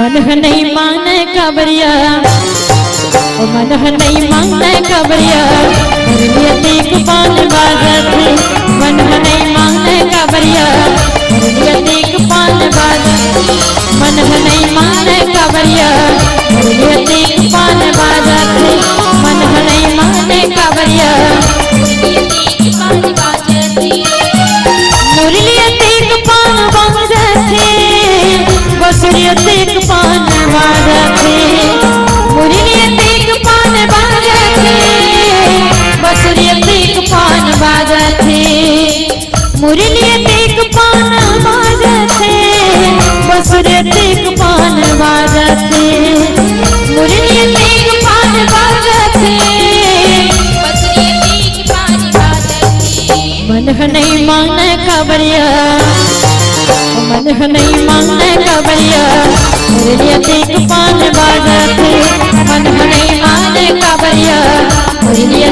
मन नहीं माने कबरिया, मन नहीं माने कबरिया, मुरलिया तीक पान बाजती। मन नहीं माने कबरिया, मुरलिया तीक पान बाजती। मन नहीं माने कबरिया, मुरलिया तीक पान बाजती। मन नहीं माने कबरिया, मुरलिया तीक पान बाजती। मुरलिया तीक पान बाजती, बसुरिया तीक पान बाजती। मुरलिया तीक पान बाजती, बसुरिया तीक पान बाजती। मुरलिया तीक पान बाजती, बसुरिया तीक पान बाजती। मुरलिया तीक पान बाजती, बसुरिया तीक पान बाजती। मन नहीं माने कबरिया, मन नहीं माने कबरिया, मुरलिया तीक पान बाजती। मन नहीं माने कबरिया, मुरलिया